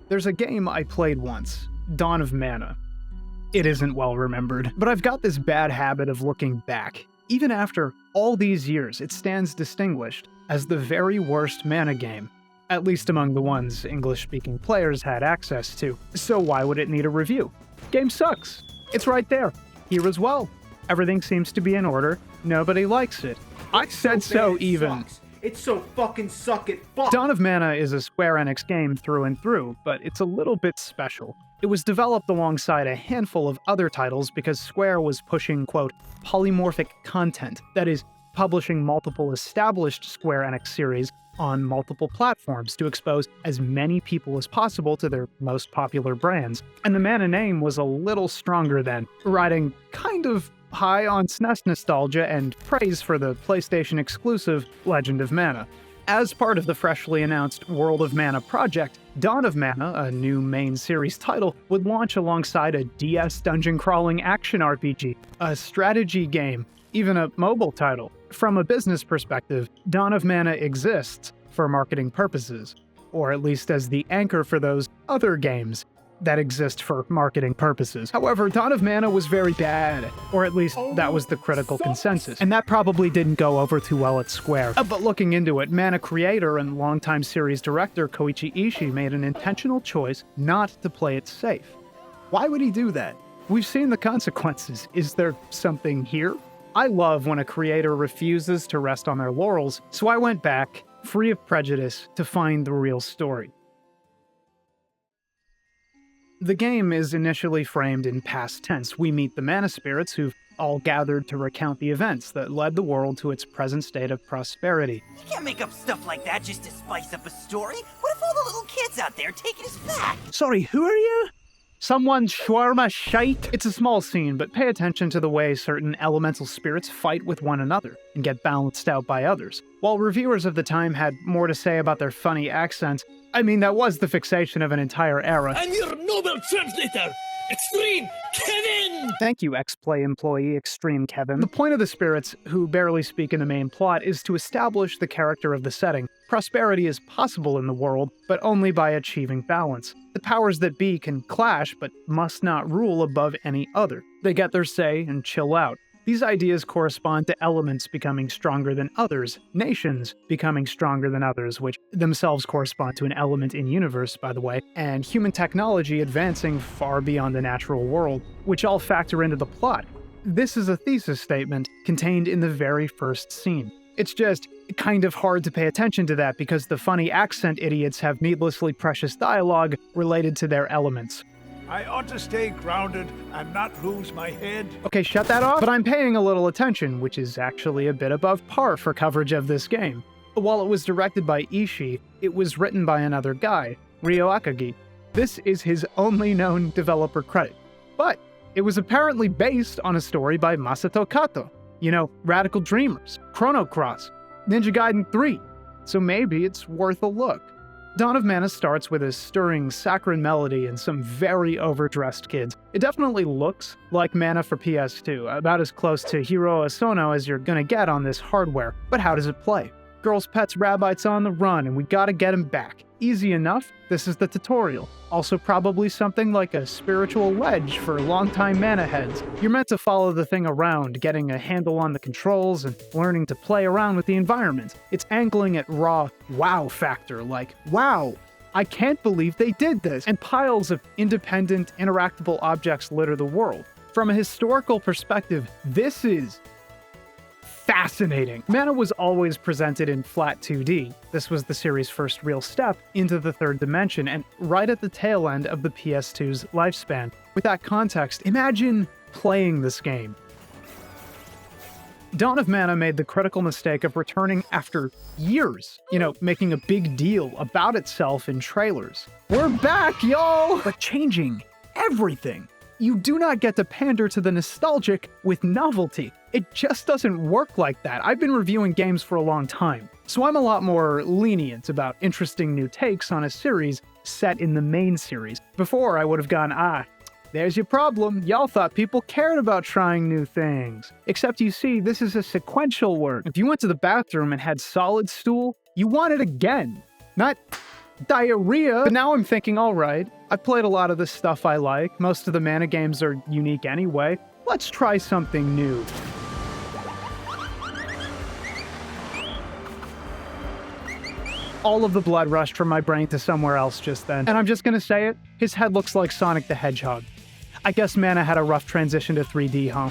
There's a game I played once, Dawn of Mana. It isn't well remembered, but I've got this bad habit of looking back. Even after all these years, it stands distinguished as the very worst mana game, at least among the ones English-speaking players had access to. So why would it need a review? Game sucks. It's right there. Here as well. Everything seems to be in order. Nobody likes it. I said so even. It's so fucking suck it. Fuck. Dawn of Mana is a Square Enix game through and through, but it's a little bit special. It was developed alongside a handful of other titles because Square was pushing, quote, polymorphic content, that is, publishing multiple established Square Enix series on multiple platforms to expose as many people as possible to their most popular brands. And the Mana name was a little stronger then, riding kind of high on SNES nostalgia and praise for the PlayStation exclusive Legend of Mana. As part of the freshly announced World of Mana project, Dawn of Mana, a new main series title, would launch alongside a DS dungeon-crawling action RPG, a strategy game, even a mobile title. From a business perspective, Dawn of Mana exists for marketing purposes, or at least as the anchor for those other games that exist for marketing purposes. However, Dawn of Mana was very bad, or at least that was the critical consensus, and that probably didn't go over too well at Square. But looking into it, Mana creator and longtime series director Koichi Ishii made an intentional choice not to play it safe. Why would he do that? We've seen the consequences. Is there something here? I love when a creator refuses to rest on their laurels, so I went back, free of prejudice, to find the real story. The game is initially framed in past tense. We meet the Mana Spirits who've all gathered to recount the events that led the world to its present state of prosperity. You can't make up stuff like that just to spice up a story. What if all the little kids out there take it as fact? Sorry, who are you? Someone shawarma shite? It's a small scene, but pay attention to the way certain elemental spirits fight with one another and get balanced out by others. While reviewers of the time had more to say about their funny accents, I mean, that was the fixation of an entire era. I'm your Nobel translator, Extreme Kevin! Thank you, X-Play employee Extreme Kevin. The point of the spirits, who barely speak in the main plot, is to establish the character of the setting. Prosperity is possible in the world, but only by achieving balance. The powers that be can clash, but must not rule above any other. They get their say and chill out. These ideas correspond to elements becoming stronger than others, nations becoming stronger than others, which themselves correspond to an element in universe, by the way, and human technology advancing far beyond the natural world, which all factor into the plot. This is a thesis statement contained in the very first scene. It's just kind of hard to pay attention to that because the funny accent idiots have needlessly precious dialogue related to their elements. I ought to stay grounded and not lose my head. Okay, shut that off. But I'm paying a little attention, which is actually a bit above par for coverage of this game. While it was directed by Ishii, it was written by another guy, Ryo Akagi. This is his only known developer credit. But it was apparently based on a story by Masato Kato. You know, Radical Dreamers, Chrono Cross, Ninja Gaiden 3. So maybe it's worth a look. Dawn of Mana starts with a stirring saccharine melody and some very overdressed kids. It definitely looks like Mana for PS2, about as close to Hiro Asono as you're gonna get on this hardware. But how does it play? Girl's pet's rabbit's on the run and we gotta get him back. Easy enough, this is the tutorial. Also probably something like a spiritual wedge for longtime Mana heads. You're meant to follow the thing around, getting a handle on the controls and learning to play around with the environment. It's angling at raw wow factor, like, wow, I can't believe they did this, and piles of independent, interactable objects litter the world. From a historical perspective, this is fascinating. Mana was always presented in flat 2D. This was the series' first real step into the third dimension, and right at the tail end of the PS2's lifespan. With that context, imagine playing this game. Dawn of Mana made the critical mistake of returning after years, making a big deal about itself in trailers. We're back, y'all! But changing everything. You do not get to pander to the nostalgic with novelty. It just doesn't work like that. I've been reviewing games for a long time, so I'm a lot more lenient about interesting new takes on a series set in the main series. Before, I would have gone, there's your problem. Y'all thought people cared about trying new things. Except you see, this is a sequential work. If you went to the bathroom and had solid stool, you want it again. Not diarrhea. But now I'm thinking, alright, I've played a lot of the stuff I like. Most of the mana games are unique anyway. Let's try something new. All of the blood rushed from my brain to somewhere else just then. And I'm just gonna say it, his head looks like Sonic the Hedgehog. I guess mana had a rough transition to 3D, huh?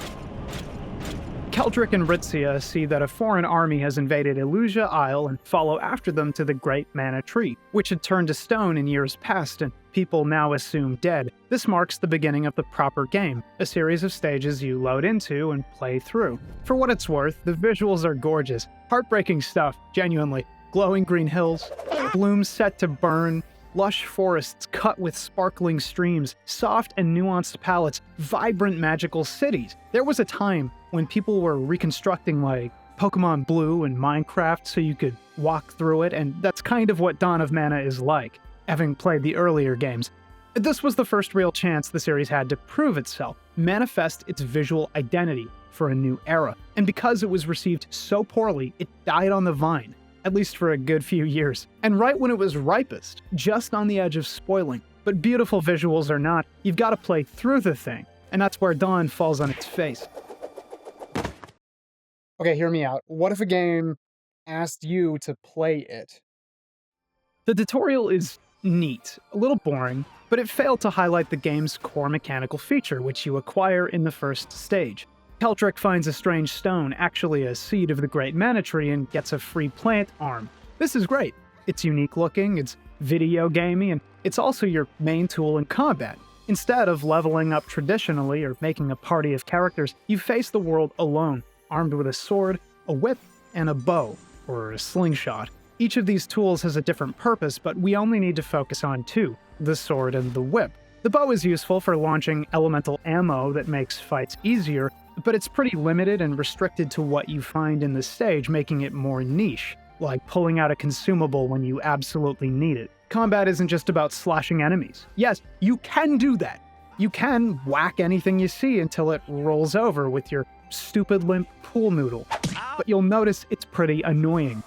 Keldric and Ritzia see that a foreign army has invaded Illusia Isle and follow after them to the Great Mana Tree, which had turned to stone in years past and people now assume dead. This marks the beginning of the proper game, a series of stages you load into and play through. For what it's worth, the visuals are gorgeous. Heartbreaking stuff, genuinely. Glowing green hills, blooms set to burn, lush forests cut with sparkling streams, soft and nuanced palettes, vibrant magical cities. There was a time when people were reconstructing like Pokemon Blue and Minecraft so you could walk through it, and that's kind of what Dawn of Mana is like, having played the earlier games. This was the first real chance the series had to prove itself, manifest its visual identity for a new era. And because it was received so poorly, it died on the vine. At least for a good few years. And right when it was ripest, just on the edge of spoiling. But beautiful visuals or not, you've got to play through the thing, and that's where Dawn falls on its face. Okay, hear me out. What if a game asked you to play it? The tutorial is neat, a little boring, but it failed to highlight the game's core mechanical feature, which you acquire in the first stage. Keldric finds a strange stone, actually a seed of the Great Mana Tree, and gets a free plant arm. This is great. It's unique looking, it's video gamey, and it's also your main tool in combat. Instead of leveling up traditionally or making a party of characters, you face the world alone, armed with a sword, a whip, and a bow, or a slingshot. Each of these tools has a different purpose, but we only need to focus on two, the sword and the whip. The bow is useful for launching elemental ammo that makes fights easier, but it's pretty limited and restricted to what you find in the stage, making it more niche, like pulling out a consumable when you absolutely need it. Combat isn't just about slashing enemies. Yes, you can do that. You can whack anything you see until it rolls over with your stupid limp pool noodle, but you'll notice it's pretty annoying.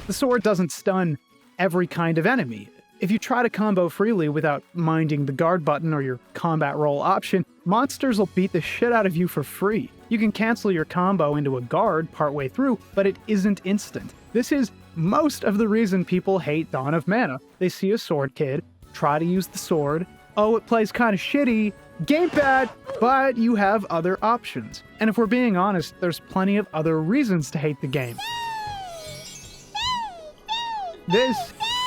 The sword doesn't stun every kind of enemy. If you try to combo freely without minding the guard button or your combat roll option, monsters will beat the shit out of you for free. You can cancel your combo into a guard partway through, but it isn't instant. This is most of the reason people hate Dawn of Mana. They see a sword kid, try to use the sword, oh, it plays kinda shitty, gamepad, but you have other options. And if we're being honest, there's plenty of other reasons to hate the game. This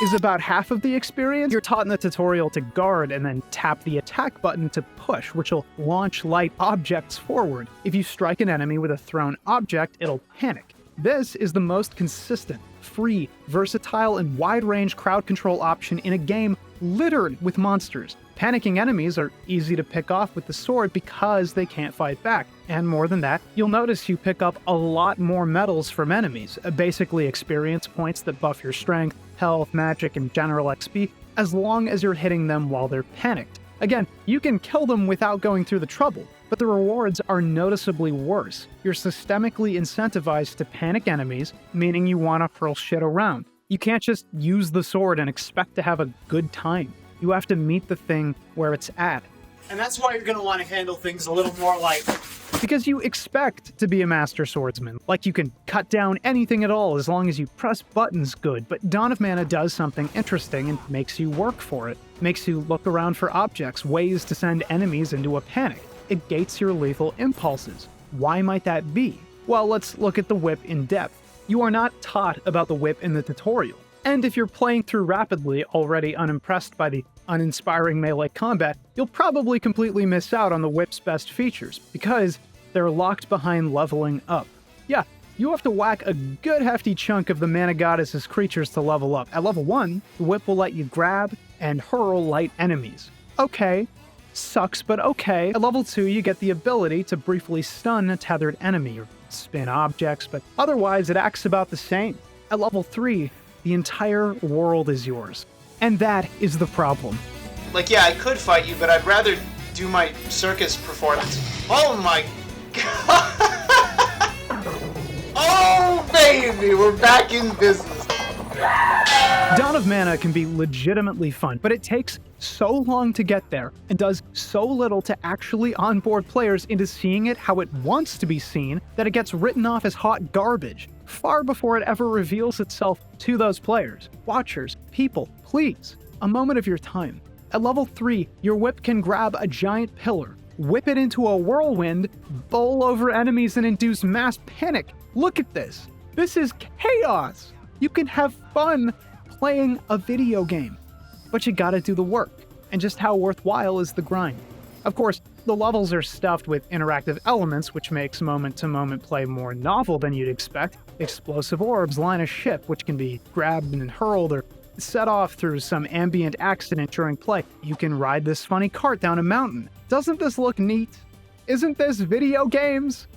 is about half of the experience. You're taught in the tutorial to guard and then tap the attack button to push, which will launch light objects forward. If you strike an enemy with a thrown object, it'll panic. This is the most consistent, free, versatile, and wide-range crowd control option in a game littered with monsters. Panicking enemies are easy to pick off with the sword because they can't fight back. And more than that, you'll notice you pick up a lot more medals from enemies, basically experience points that buff your strength, health, magic, and general XP, as long as you're hitting them while they're panicked. Again, you can kill them without going through the trouble, but the rewards are noticeably worse. You're systemically incentivized to panic enemies, meaning you want to hurl shit around. You can't just use the sword and expect to have a good time. You have to meet the thing where it's at. And that's why you're going to want to handle things a little more like... Because you expect to be a master swordsman. Like you can cut down anything at all as long as you press buttons good. But Dawn of Mana does something interesting and makes you work for it. Makes you look around for objects, ways to send enemies into a panic. It gates your lethal impulses. Why might that be? Well, let's look at the whip in depth. You are not taught about the whip in the tutorial. And if you're playing through rapidly, already unimpressed by the uninspiring melee combat, you'll probably completely miss out on the whip's best features, because they're locked behind leveling up. Yeah, you have to whack a good hefty chunk of the Mana Goddess's creatures to level up. At level 1, the whip will let you grab and hurl light enemies. Okay, sucks, but okay. At level 2, you get the ability to briefly stun a tethered enemy or spin objects, but otherwise it acts about the same. At level 3, the entire world is yours. And that is the problem. Like, yeah, I could fight you, but I'd rather do my circus performance. Oh my god! Oh, baby, we're back in business. Dawn of Mana can be legitimately fun, but it takes so long to get there and does so little to actually onboard players into seeing it how it wants to be seen that it gets written off as hot garbage, far before it ever reveals itself to those players. Watchers, people, please, a moment of your time. At level 3, your whip can grab a giant pillar, whip it into a whirlwind, bowl over enemies and induce mass panic. Look at this. This is chaos. You can have fun playing a video game, but you gotta do the work. And just how worthwhile is the grind? Of course, the levels are stuffed with interactive elements, which makes moment-to-moment play more novel than you'd expect. Explosive orbs line a ship, which can be grabbed and hurled or set off through some ambient accident during play. You can ride this funny cart down a mountain. Doesn't this look neat? Isn't this video games?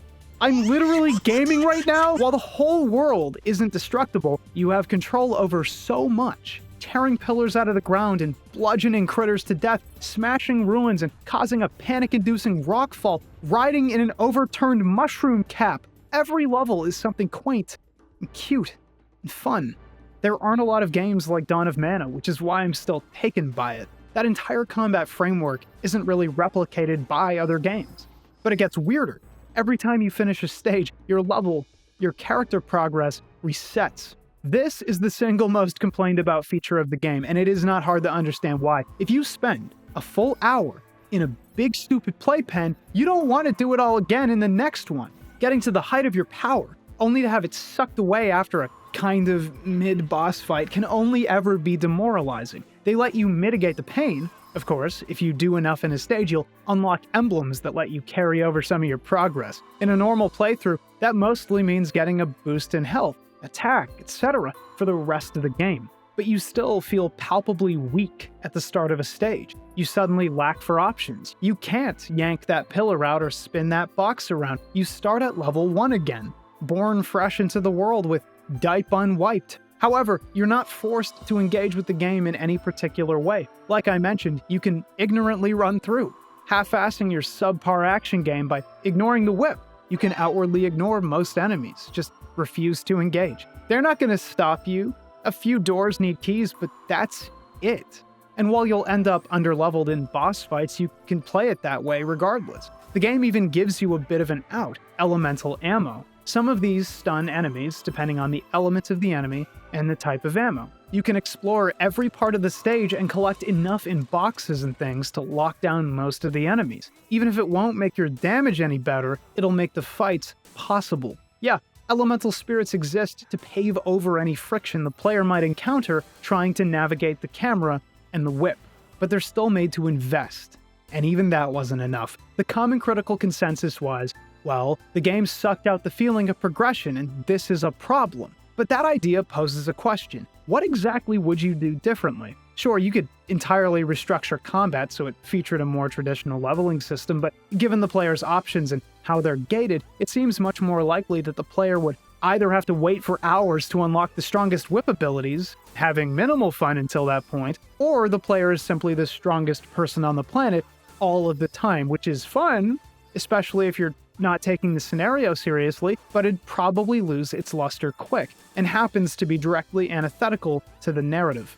I'm literally gaming right now. While the whole world isn't destructible, you have control over so much. Tearing pillars out of the ground and bludgeoning critters to death, smashing ruins and causing a panic-inducing rockfall, riding in an overturned mushroom cap. Every level is something quaint and cute and fun. There aren't a lot of games like Dawn of Mana, which is why I'm still taken by it. That entire combat framework isn't really replicated by other games. But it gets weirder. Every time you finish a stage, your level, your character progress resets. This is the single most complained about feature of the game, and it is not hard to understand why. If you spend a full hour in a big stupid playpen, you don't want to do it all again in the next one, getting to the height of your power, only to have it sucked away after a kind of mid-boss fight can only ever be demoralizing. They let you mitigate the pain. Of course, if you do enough in a stage, you'll unlock emblems that let you carry over some of your progress. In a normal playthrough, that mostly means getting a boost in health, attack, etc. for the rest of the game. But you still feel palpably weak at the start of a stage. You suddenly lack for options. You can't yank that pillar out or spin that box around. You start at level 1 again, born fresh into the world with dipe unwiped. However, you're not forced to engage with the game in any particular way. Like I mentioned, you can ignorantly run through, half-assing your subpar action game by ignoring the whip. You can outwardly ignore most enemies, just refuse to engage. They're not going to stop you. A few doors need keys, but that's it. And while you'll end up underleveled in boss fights, you can play it that way regardless. The game even gives you a bit of an out, elemental ammo. Some of these stun enemies, depending on the element of the enemy and the type of ammo. You can explore every part of the stage and collect enough in boxes and things to lock down most of the enemies. Even if it won't make your damage any better, it'll make the fights possible. Yeah, elemental spirits exist to pave over any friction the player might encounter trying to navigate the camera and the whip, but they're still made to invest. And even that wasn't enough. The common critical consensus was, well, the game sucked out the feeling of progression, and this is a problem. But that idea poses a question. What exactly would you do differently? Sure, you could entirely restructure combat so it featured a more traditional leveling system, but given the player's options and how they're gated, it seems much more likely that the player would either have to wait for hours to unlock the strongest whip abilities, having minimal fun until that point, or the player is simply the strongest person on the planet all of the time, which is fun, especially if you're not taking the scenario seriously, but it'd probably lose its luster quick, and happens to be directly antithetical to the narrative.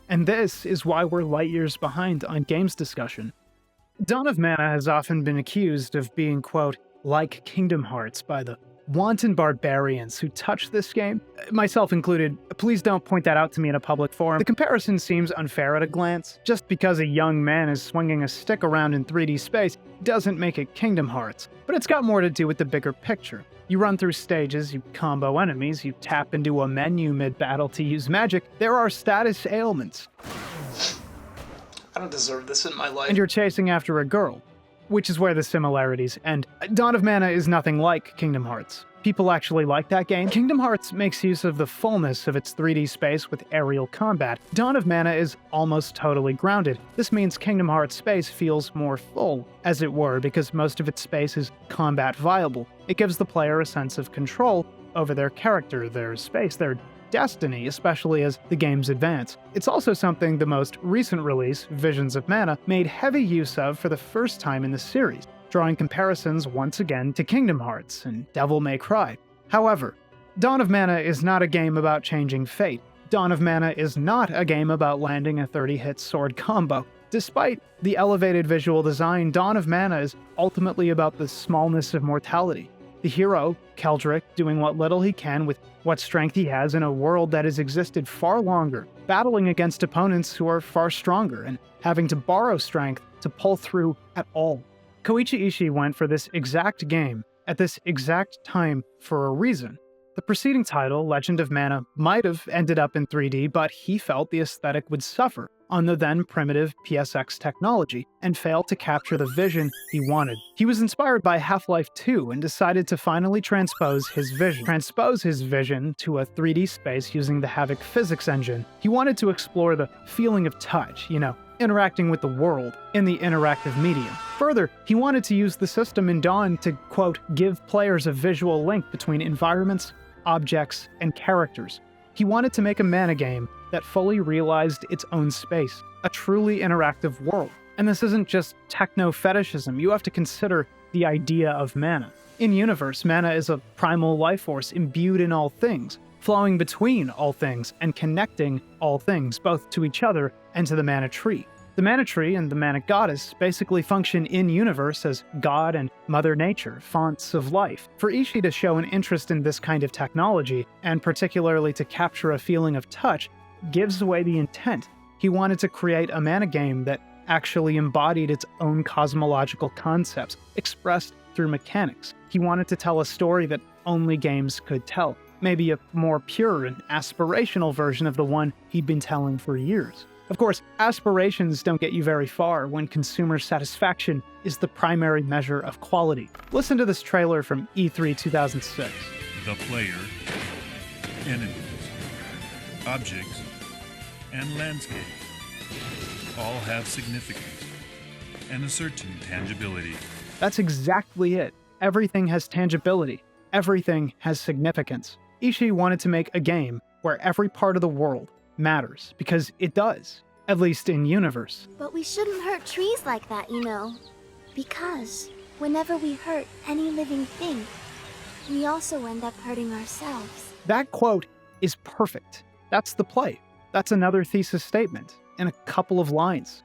And this is why we're light years behind on games discussion. Dawn of Mana has often been accused of being, quote, like Kingdom Hearts by the wanton barbarians who touch this game, myself included. Please don't point that out to me in a public forum. The comparison seems unfair at a glance. Just because a young man is swinging a stick around in 3D space doesn't make it Kingdom Hearts, but it's got more to do with the bigger picture. You run through stages, you combo enemies, you tap into a menu mid-battle to use magic. There are status ailments. I don't deserve this in my life. And you're chasing after a girl, which is where the similarities end. Dawn of Mana is nothing like Kingdom Hearts. People actually like that game. Kingdom Hearts makes use of the fullness of its 3D space with aerial combat. Dawn of Mana is almost totally grounded. This means Kingdom Hearts space feels more full, as it were, because most of its space is combat viable. It gives the player a sense of control over their character, their space, their destiny, especially as the games advance. It's also something the most recent release, Visions of Mana, made heavy use of for the first time in the series, drawing comparisons once again to Kingdom Hearts and Devil May Cry. However, Dawn of Mana is not a game about changing fate. Dawn of Mana is not a game about landing a 30-hit sword combo. Despite the elevated visual design, Dawn of Mana is ultimately about the smallness of mortality. The hero, Keldrick, doing what little he can with what strength he has in a world that has existed far longer, battling against opponents who are far stronger, and having to borrow strength to pull through at all. Koichi Ishii went for this exact game at this exact time for a reason. The preceding title, Legend of Mana, might have ended up in 3D, but he felt the aesthetic would suffer on the then primitive PSX technology and failed to capture the vision he wanted. He was inspired by Half-Life 2 and decided to finally transpose his vision to a 3D space using the Havok physics engine. He wanted to explore the feeling of touch, interacting with the world in the interactive medium. Further, he wanted to use the system in Dawn to, quote, give players a visual link between environments, objects, and characters. He wanted to make a mana game that fully realized its own space, a truly interactive world. And this isn't just techno-fetishism, you have to consider the idea of mana. In universe, mana is a primal life force imbued in all things, flowing between all things and connecting all things, both to each other and to the mana tree. The mana tree and the mana goddess basically function in-universe as God and Mother Nature, fonts of life. For Ishii to show an interest in this kind of technology, and particularly to capture a feeling of touch, gives away the intent. He wanted to create a mana game that actually embodied its own cosmological concepts, expressed through mechanics. He wanted to tell a story that only games could tell, maybe a more pure and aspirational version of the one he'd been telling for years. Of course, aspirations don't get you very far when consumer satisfaction is the primary measure of quality. Listen to this trailer from E3 2006. The player, enemies, objects, and landscape all have significance and a certain tangibility. That's exactly it. Everything has tangibility. Everything has significance. Ishii wanted to make a game where every part of the world matters, because it does, at least in universe. But we shouldn't hurt trees like that, because whenever we hurt any living thing, we also end up hurting ourselves. That quote is perfect. That's the play. That's another thesis statement in a couple of lines.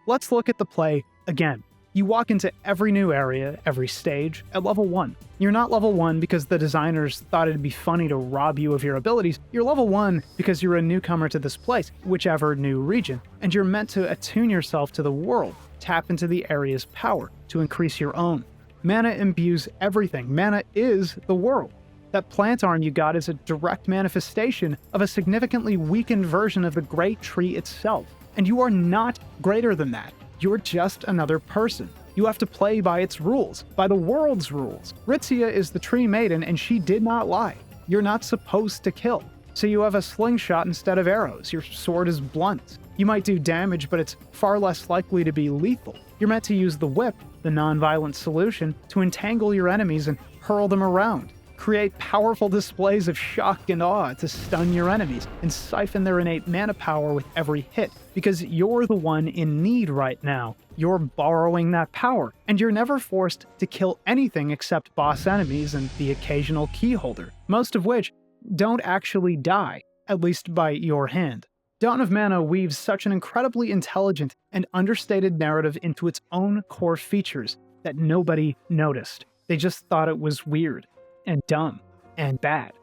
Let's look at the play again. You walk into every new area, every stage, at level 1. You're not level 1 because the designers thought it'd be funny to rob you of your abilities. You're level 1 because you're a newcomer to this place, whichever new region, and you're meant to attune yourself to the world, tap into the area's power to increase your own. Mana imbues everything. Mana is the world. That plant arm you got is a direct manifestation of a significantly weakened version of the great tree itself. And you are not greater than that. You're just another person. You have to play by its rules, by the world's rules. Ritzia is the tree maiden, and she did not lie. You're not supposed to kill. So you have a slingshot instead of arrows. Your sword is blunt. You might do damage, but it's far less likely to be lethal. You're meant to use the whip, the non-violent solution, to entangle your enemies and hurl them around. Create powerful displays of shock and awe to stun your enemies and siphon their innate mana power with every hit, because you're the one in need right now. You're borrowing that power, and you're never forced to kill anything except boss enemies and the occasional keyholder, most of which don't actually die, at least by your hand. Dawn of Mana weaves such an incredibly intelligent and understated narrative into its own core features that nobody noticed. They just thought it was weird and dumb and bad.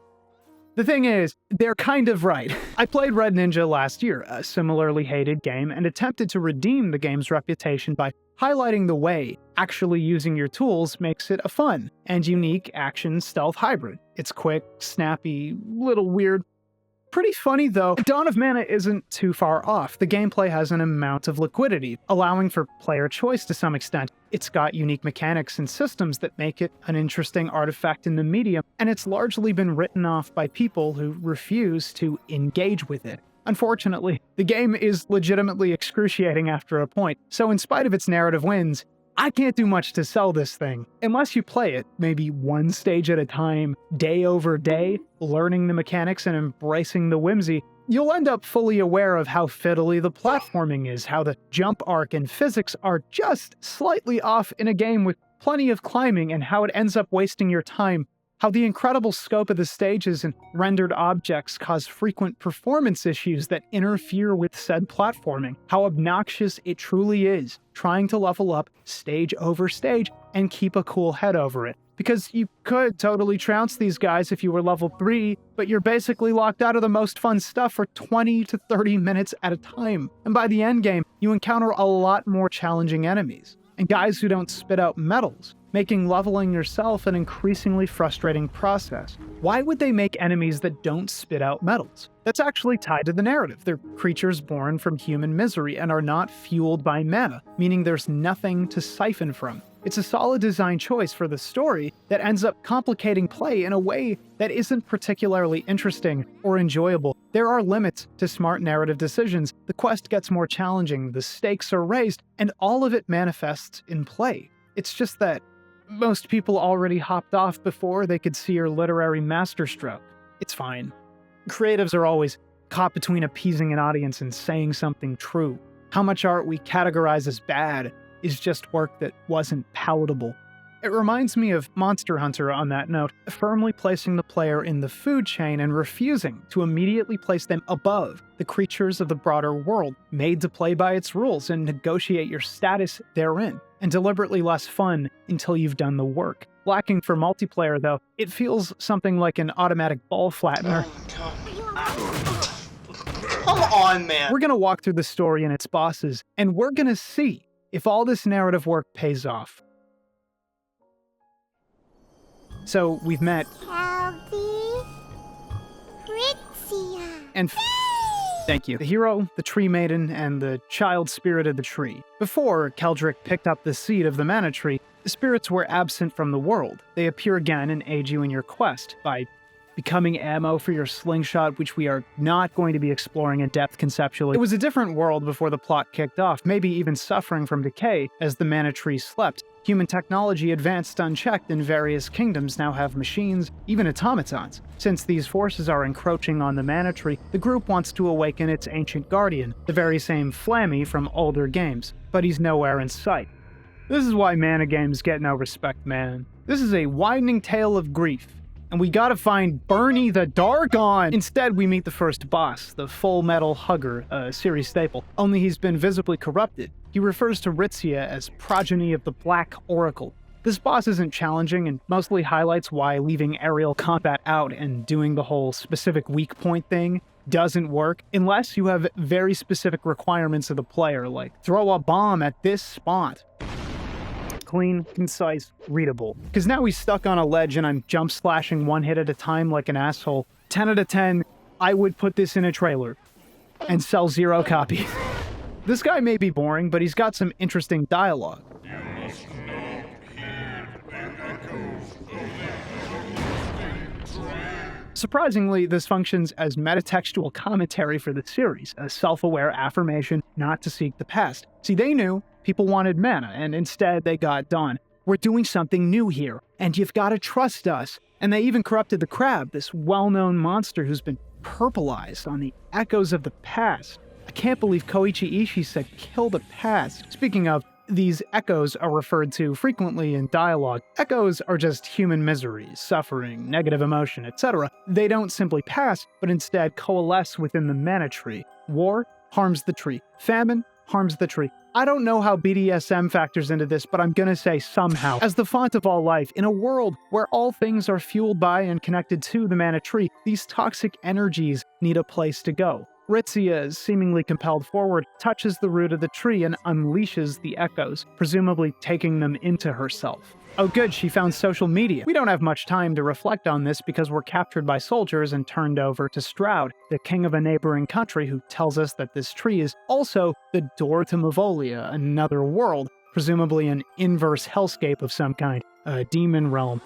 The thing is, they're kind of right. I played Red Ninja last year, a similarly hated game, and attempted to redeem the game's reputation by highlighting the way actually using your tools makes it a fun and unique action stealth hybrid. It's quick, snappy, little weird. Pretty funny though. Dawn of Mana isn't too far off. The gameplay has an amount of liquidity, allowing for player choice to some extent. It's got unique mechanics and systems that make it an interesting artifact in the medium, and it's largely been written off by people who refuse to engage with it. Unfortunately, the game is legitimately excruciating after a point, so in spite of its narrative wins, I can't do much to sell this thing. Unless you play it, maybe one stage at a time, day over day, learning the mechanics and embracing the whimsy, you'll end up fully aware of how fiddly the platforming is, how the jump arc and physics are just slightly off in a game with plenty of climbing, and how it ends up wasting your time how the incredible scope of the stages and rendered objects cause frequent performance issues that interfere with said platforming, how obnoxious it truly is trying to level up stage over stage and keep a cool head over it. Because you could totally trounce these guys if you were level 3, but you're basically locked out of the most fun stuff for 20 to 30 minutes at a time. And by the endgame, you encounter a lot more challenging enemies, and guys who don't spit out medals, making leveling yourself an increasingly frustrating process. Why would they make enemies that don't spit out medals? That's actually tied to the narrative. They're creatures born from human misery and are not fueled by mana, meaning there's nothing to siphon from. It's a solid design choice for the story that ends up complicating play in a way that isn't particularly interesting or enjoyable. There are limits to smart narrative decisions, the quest gets more challenging, the stakes are raised, and all of it manifests in play. It's just that most people already hopped off before they could see your literary masterstroke. It's fine. Creatives are always caught between appeasing an audience and saying something true. How much art we categorize as bad is just work that wasn't palatable. It reminds me of Monster Hunter on that note, firmly placing the player in the food chain and refusing to immediately place them above the creatures of the broader world, made to play by its rules and negotiate your status therein, and deliberately less fun until you've done the work. Lacking for multiplayer though, it feels something like an automatic ball flattener. Come on, man. We're gonna walk through the story and its bosses, and we're gonna see if all this narrative work pays off. So we've met Calvi, Ritzia, and thank you, the hero, the tree maiden, and the child spirit of the tree. Before Keldrick picked up the seed of the mana tree, the spirits were absent from the world. They appear again and aid you in your quest by becoming ammo for your slingshot, which we are not going to be exploring in depth conceptually. It was a different world before the plot kicked off, maybe even suffering from decay as the mana tree slept. Human technology advanced unchecked, and various kingdoms now have machines, even automatons. Since these forces are encroaching on the mana tree, the group wants to awaken its ancient guardian, the very same Flammy from older games, but he's nowhere in sight. This is why mana games get no respect, man. This is a widening tale of grief. And we gotta find Bernie the Dargon! Instead, we meet the first boss, the Full Metal Hugger, a series staple, only he's been visibly corrupted. He refers to Ritzia as progeny of the Black Oracle. This boss isn't challenging and mostly highlights why leaving aerial combat out and doing the whole specific weak point thing doesn't work unless you have very specific requirements of the player, like throw a bomb at this spot. Clean, concise, readable. Because now he's stuck on a ledge and I'm jump slashing one hit at a time like an asshole. 10 out of 10, I would put this in a trailer and sell 0 copies. This guy may be boring, but he's got some interesting dialogue. Surprisingly, this functions as metatextual commentary for the series, a self-aware affirmation not to seek the past. See, they knew people wanted mana, and instead they got Dawn. We're doing something new here, and you've got to trust us. And they even corrupted the crab, this well-known monster who's been purplized on the echoes of the past. I can't believe Koichi Ishii said kill the past. Speaking of, these echoes are referred to frequently in dialogue. Echoes are just human misery, suffering, negative emotion, etc. They don't simply pass, but instead coalesce within the mana tree. War harms the tree. Famine harms the tree. I don't know how BDSM factors into this, but I'm gonna say somehow. As the font of all life, in a world where all things are fueled by and connected to the mana tree, these toxic energies need a place to go. Ritzia, seemingly compelled forward, touches the root of the tree and unleashes the echoes, presumably taking them into herself. Oh good, she found social media. We don't have much time to reflect on this because we're captured by soldiers and turned over to Stroud, the king of a neighboring country, who tells us that this tree is also the door to Mavolia, another world, presumably an inverse hellscape of some kind, a demon realm.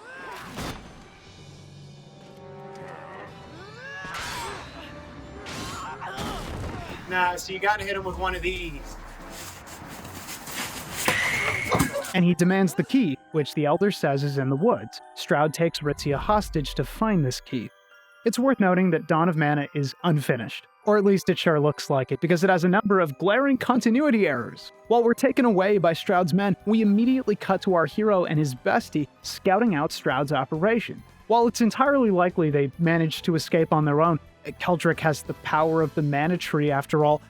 Nah, so you gotta hit him with one of these. And he demands the key, which the Elder says is in the woods. Stroud takes Ritzia hostage to find this key. It's worth noting that Dawn of Mana is unfinished, or at least it sure looks like it, because it has a number of glaring continuity errors. While we're taken away by Stroud's men, we immediately cut to our hero and his bestie scouting out Stroud's operation. While it's entirely likely they managed to escape on their own, Keldrick has the power of the mana tree after all.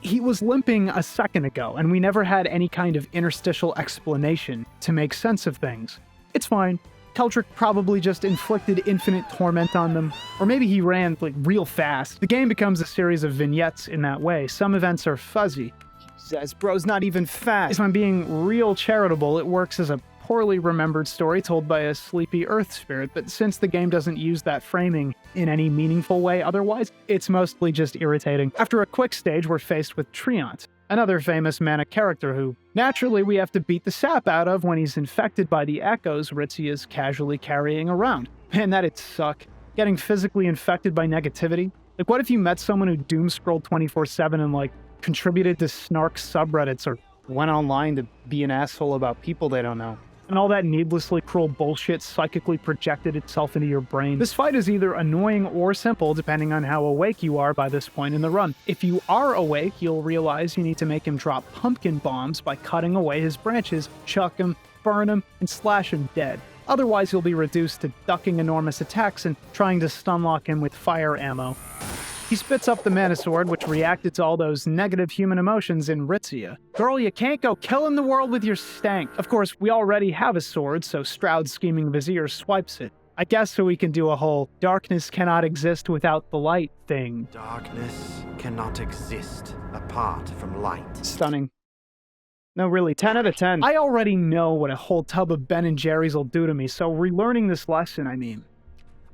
He was limping a second ago, and we never had any kind of interstitial explanation to make sense of things. It's fine. Keldrick probably just inflicted infinite torment on them, or maybe he ran, real fast. The game becomes a series of vignettes in that way. Some events are fuzzy. Says, bro's not even fast. If I'm being real charitable, it works as a poorly remembered story told by a sleepy Earth spirit, but since the game doesn't use that framing in any meaningful way otherwise, it's mostly just irritating. After a quick stage, we're faced with Treant, another famous mana character who, naturally, we have to beat the sap out of when he's infected by the echoes Ritzy is casually carrying around. Man, that'd suck. Getting physically infected by negativity. What if you met someone who doom-scrolled 24/7 and, contributed to snark subreddits or went online to be an asshole about people they don't know? And all that needlessly cruel bullshit psychically projected itself into your brain. This fight is either annoying or simple, depending on how awake you are by this point in the run. If you are awake, you'll realize you need to make him drop pumpkin bombs by cutting away his branches, chuck him, burn him, and slash him dead. Otherwise, you'll be reduced to ducking enormous attacks and trying to stunlock him with fire ammo. He spits up the mana sword, which reacted to all those negative human emotions in Ritzia. Girl, you can't go killing the world with your stank. Of course, we already have a sword, so Stroud's scheming vizier swipes it. I guess so we can do a whole darkness cannot exist without the light thing. Darkness cannot exist apart from light. Stunning. No, really, 10 out of 10. I already know what a whole tub of Ben & Jerry's will do to me, so relearning this lesson,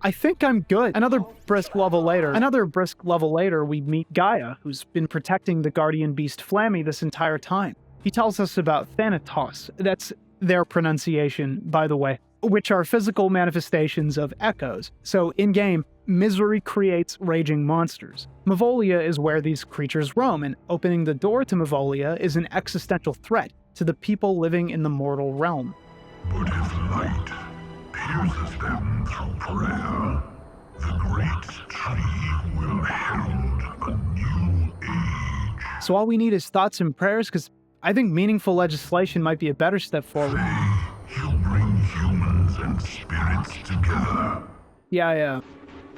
I think I'm good. Another brisk level later, we meet Gaia, who's been protecting the guardian beast Flammy this entire time. He tells us about Thanatos. That's their pronunciation, by the way, which are physical manifestations of echoes. So in-game, misery creates raging monsters. Mavolia is where these creatures roam, and opening the door to Mavolia is an existential threat to the people living in the mortal realm. But if light pierces them through prayer, the great tree will herald a new age. So all we need is thoughts and prayers, because I think meaningful legislation might be a better step forward. He'll bring humans and spirits together. Yeah,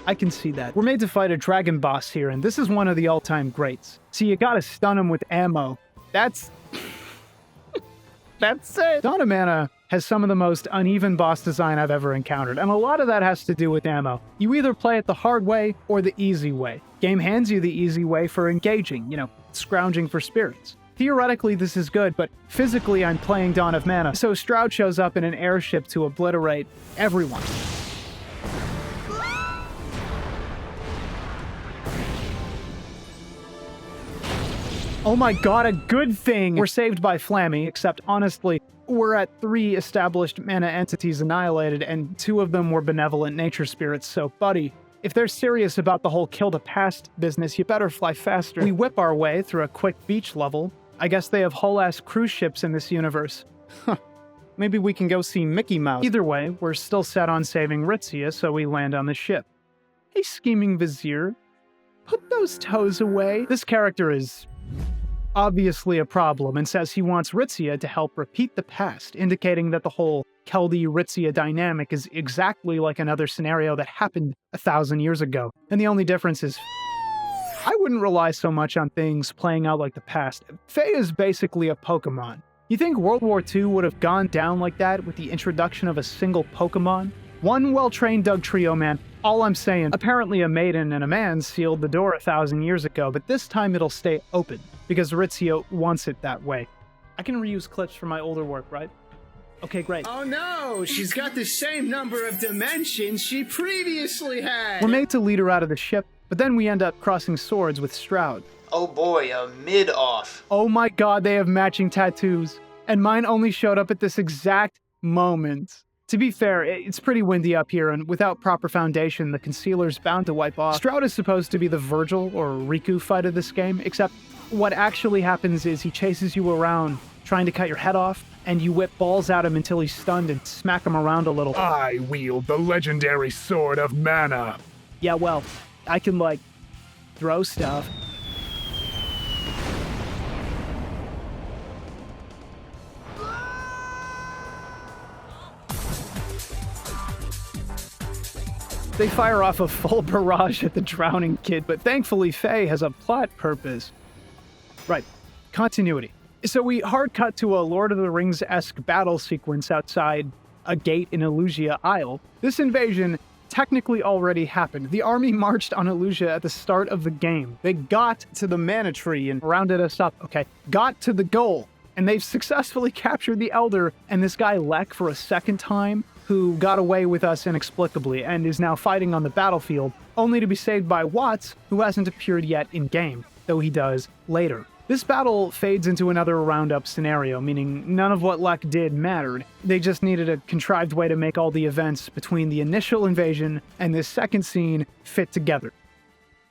I can see that. We're made to fight a dragon boss here, and this is one of the all-time greats. See, you gotta stun him with ammo. That's it. Dawn of Mana has some of the most uneven boss design I've ever encountered, and a lot of that has to do with ammo. You either play it the hard way or the easy way. Game hands you the easy way for engaging, scrounging for spirits. Theoretically, this is good, but physically I'm playing Dawn of Mana, so Stroud shows up in an airship to obliterate everyone. Oh my god, a good thing! We're saved by Flammy, except honestly, we're at 3 established mana entities annihilated, and 2 of them were benevolent nature spirits, so buddy, if they're serious about the whole kill the past business, you better fly faster. We whip our way through a quick beach level. I guess they have whole-ass cruise ships in this universe. Huh. Maybe we can go see Mickey Mouse. Either way, we're still set on saving Ritzia, so we land on the ship. Hey, scheming vizier. Put those toes away. This character is obviously a problem and says he wants Ritzia to help repeat the past, indicating that the whole Keldy-Ritzia dynamic is exactly like another scenario that happened 1,000 years ago. And the only difference is I wouldn't rely so much on things playing out like the past. Faye is basically a Pokemon. You think World War II would have gone down like that with the introduction of a single Pokemon? One well-trained Dugtrio, man. All I'm saying, apparently a maiden and a man sealed the door 1,000 years ago, but this time it'll stay open, because Ritzia wants it that way. I can reuse clips from my older work, right? Okay, great. Oh no, she's got the same number of dimensions she previously had. We're made to lead her out of the ship, but then we end up crossing swords with Stroud. Oh boy, a mid-off. Oh my god, they have matching tattoos. And mine only showed up at this exact moment. To be fair, it's pretty windy up here, and without proper foundation, the concealer's bound to wipe off. Stroud is supposed to be the Virgil or Riku fight of this game, except what actually happens is he chases you around trying to cut your head off, and you whip balls at him until he's stunned and smack him around a little. I wield the legendary sword of mana. Yeah, well, I can, throw stuff. They fire off a full barrage at the drowning kid, but thankfully Faye has a plot purpose. Right, continuity. So we hard cut to a Lord of the Rings-esque battle sequence outside a gate in Elusia Isle. This invasion technically already happened. The army marched on Elusia at the start of the game. They got to the mana tree and rounded us up, okay? Got to the goal. And they've successfully captured the Elder and this guy Lek for a second time, who got away with us inexplicably and is now fighting on the battlefield, only to be saved by Watts, who hasn't appeared yet in-game, though he does later. This battle fades into another roundup scenario, meaning none of what Lek did mattered. They just needed a contrived way to make all the events between the initial invasion and this second scene fit together.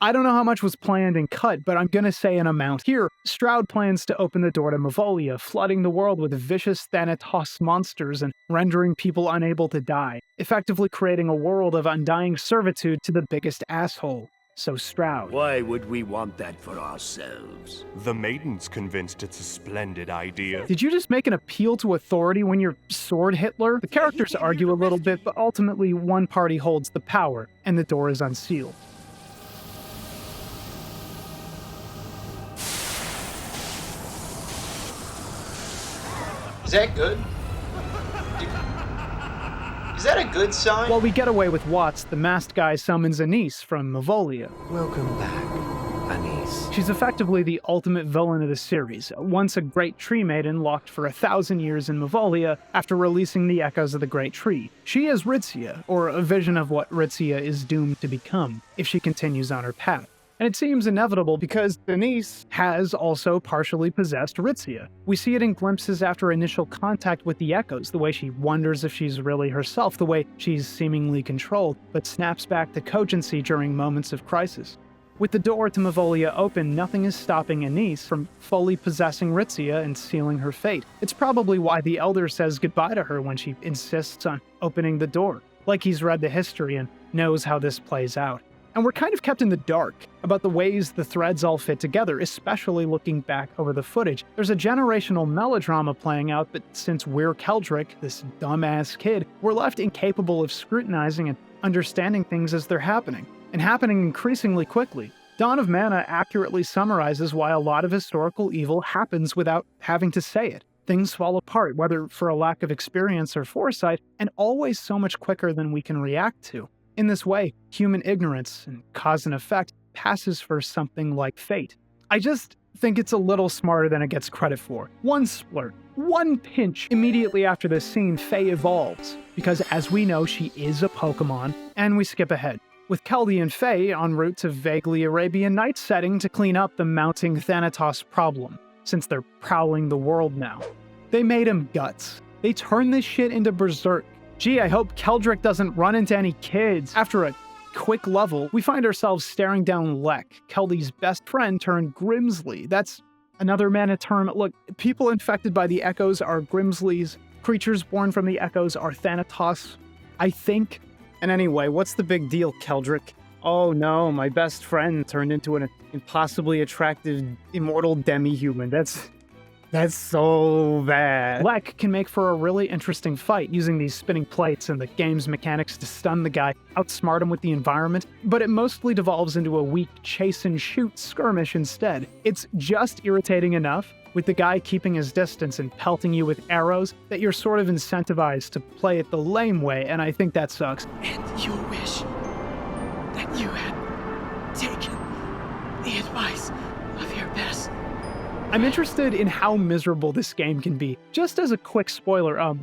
I don't know how much was planned and cut, but I'm gonna say an amount. Here, Stroud plans to open the door to Mavolia, flooding the world with vicious Thanatos monsters and rendering people unable to die, effectively creating a world of undying servitude to the biggest asshole. So Stroud. Why would we want that for ourselves? The Maiden's convinced it's a splendid idea. Did you just make an appeal to authority when you're Sword Hitler? The characters argue a little bit, but ultimately one party holds the power, and the door is unsealed. Is that good? Is that a good sign? While we get away with Watts, the masked guy summons Anise from Mavolia. Welcome back, Anise. She's effectively the ultimate villain of the series, once a great tree maiden locked for 1,000 years in Mavolia after releasing the echoes of the Great Tree. She is Ritzia, or a vision of what Ritzia is doomed to become, if she continues on her path. And it seems inevitable because Denise has also partially possessed Ritzia. We see it in glimpses after initial contact with the Echoes, the way she wonders if she's really herself, the way she's seemingly controlled, but snaps back to cogency during moments of crisis. With the door to Mavolia open, nothing is stopping Anise from fully possessing Ritzia and sealing her fate. It's probably why the Elder says goodbye to her when she insists on opening the door, like he's read the history and knows how this plays out. And we're kind of kept in the dark about the ways the threads all fit together, especially looking back over the footage. There's a generational melodrama playing out, but since we're Keldrick, this dumbass kid, we're left incapable of scrutinizing and understanding things as they're happening, and happening increasingly quickly. Dawn of Mana accurately summarizes why a lot of historical evil happens without having to say it. Things fall apart, whether for a lack of experience or foresight, and always so much quicker than we can react to. In this way, human ignorance and cause and effect passes for something like fate. I just think it's a little smarter than it gets credit for. One splurt, one pinch immediately after this scene, Faye evolves, because as we know, she is a Pokemon, and we skip ahead, with Keldy and Faye en route to vaguely Arabian Nights setting to clean up the mounting Thanatos problem, since they're prowling the world now. They made him guts. They turned this shit into Berserk. Gee, I hope Keldrick doesn't run into any kids. After a quick level, we find ourselves staring down Lek, Keldy's best friend turned Grimsley. That's another mana term. Look, people infected by the Echoes are Grimsleys. Creatures born from the Echoes are Thanatos, I think. And anyway, what's the big deal, Keldrick? Oh no, my best friend turned into an impossibly attractive immortal demi-human. That's so bad. Lek can make for a really interesting fight using these spinning plates and the game's mechanics to stun the guy, outsmart him with the environment, but it mostly devolves into a weak chase and shoot skirmish instead. It's just irritating enough, with the guy keeping his distance and pelting you with arrows, that you're sort of incentivized to play it the lame way, and I think that sucks. And you wish that you had taken the advice of your best. I'm interested in how miserable this game can be. Just as a quick spoiler,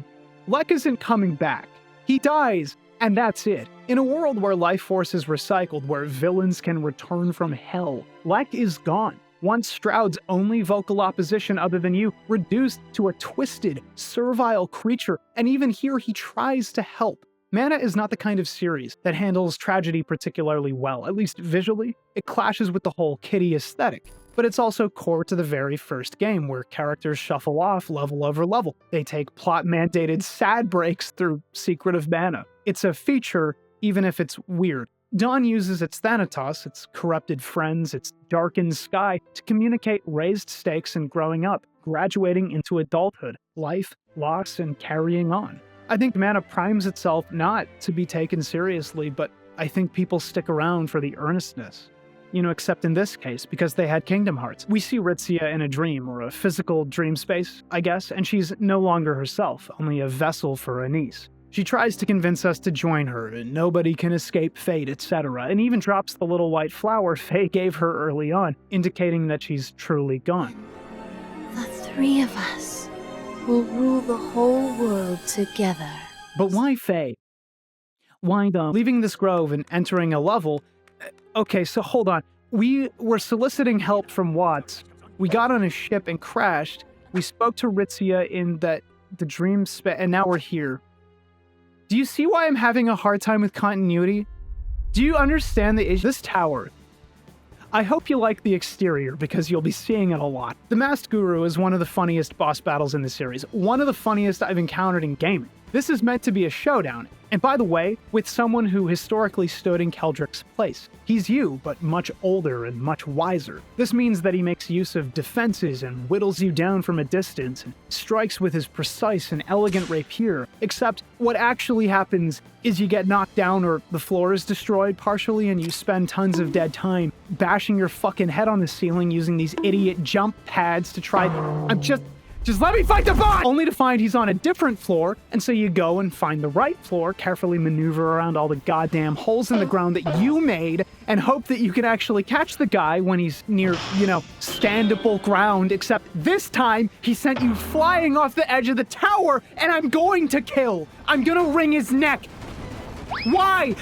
Lek isn't coming back. He dies, and that's it. In a world where life force is recycled, where villains can return from hell, Lek is gone. Once Stroud's only vocal opposition other than you, reduced to a twisted, servile creature, and even here he tries to help. Mana is not the kind of series that handles tragedy particularly well, at least visually. It clashes with the whole kiddie aesthetic. But it's also core to the very first game, where characters shuffle off level over level. They take plot-mandated sad breaks through Secret of Mana. It's a feature, even if it's weird. Dawn uses its Thanatos, its corrupted friends, its darkened sky, to communicate raised stakes and growing up, graduating into adulthood, life, loss, and carrying on. I think Mana primes itself not to be taken seriously, but I think people stick around for the earnestness. Except in this case, because they had Kingdom Hearts. We see Ritzia in a dream, or a physical dream space, I guess, and she's no longer herself, only a vessel for Anise. She tries to convince us to join her, and nobody can escape fate, etc., and even drops the little white flower Faye gave her early on, indicating that she's truly gone. The three of us will rule the whole world together. But why Faye? Why leaving this grove and entering a level? Okay, so hold on. We were soliciting help from Watts. We got on a ship and crashed. We spoke to Ritzia in the dream space, and now we're here. Do you see why I'm having a hard time with continuity? Do you understand the issue? This tower. I hope you like the exterior, because you'll be seeing it a lot. The Masked Guru is one of the funniest boss battles in the series. One of the funniest I've encountered in gaming. This is meant to be a showdown, and by the way, with someone who historically stood in Keldrick's place. He's you, but much older and much wiser. This means that he makes use of defenses and whittles you down from a distance, and strikes with his precise and elegant rapier, except what actually happens is you get knocked down or the floor is destroyed partially and you spend tons of dead time bashing your fucking head on the ceiling using these idiot jump pads to try— Just let me fight the boss! Only to find he's on a different floor, and so you go and find the right floor, carefully maneuver around all the goddamn holes in the ground that you made, and hope that you can actually catch the guy when he's near, standable ground, except this time, he sent you flying off the edge of the tower, and I'm going to kill! I'm gonna wring his neck! Why?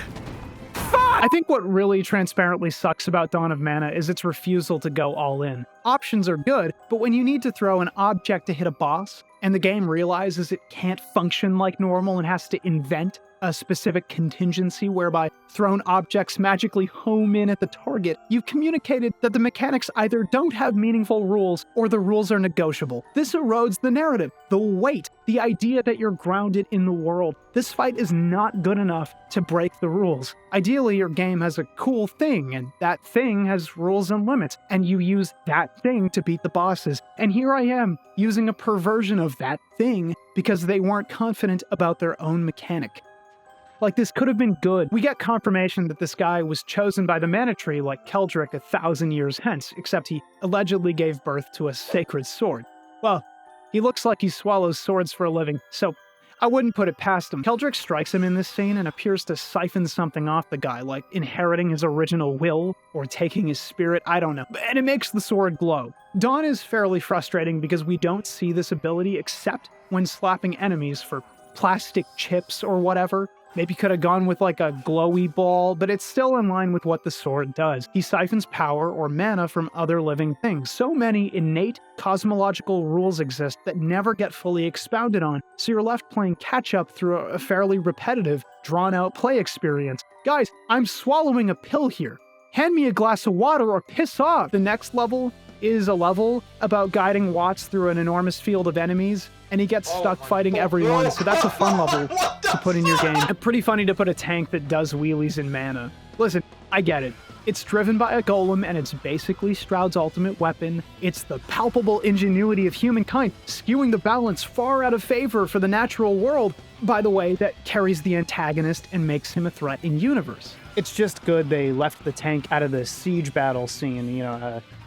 I think what really transparently sucks about Dawn of Mana is its refusal to go all in. Options are good, but when you need to throw an object to hit a boss, and the game realizes it can't function like normal and has to invent a specific contingency whereby thrown objects magically home in at the target, you've communicated that the mechanics either don't have meaningful rules or the rules are negotiable. This erodes the narrative, the weight, the idea that you're grounded in the world. This fight is not good enough to break the rules. Ideally, your game has a cool thing, and that thing has rules and limits, and you use that thing to beat the bosses. And here I am, using a perversion of that thing because they weren't confident about their own mechanic. Like, this could have been good. We get confirmation that this guy was chosen by the Mana Tree like Keldrick 1,000 years hence, except he allegedly gave birth to a sacred sword. Well, he looks like he swallows swords for a living, so I wouldn't put it past him. Keldrick strikes him in this scene and appears to siphon something off the guy, like inheriting his original will or taking his spirit, I don't know. And it makes the sword glow. Dawn is fairly frustrating because we don't see this ability except when slapping enemies for plastic chips or whatever. Maybe could have gone with like a glowy ball, but it's still in line with what the sword does. He siphons power or mana from other living things. So many innate cosmological rules exist that never get fully expounded on, so you're left playing catch-up through a fairly repetitive, drawn-out play experience. Guys, I'm swallowing a pill here. Hand me a glass of water or piss off! The next level is a level about guiding Watts through an enormous field of enemies, and he gets stuck fighting everyone, so that's a fun level to put in your game. And pretty funny to put a tank that does wheelies in mana. Listen, I get it. It's driven by a golem, and it's basically Stroud's ultimate weapon. It's the palpable ingenuity of humankind, skewing the balance far out of favor for the natural world, by the way, that carries the antagonist and makes him a threat in universe. It's just good they left the tank out of the siege battle scene,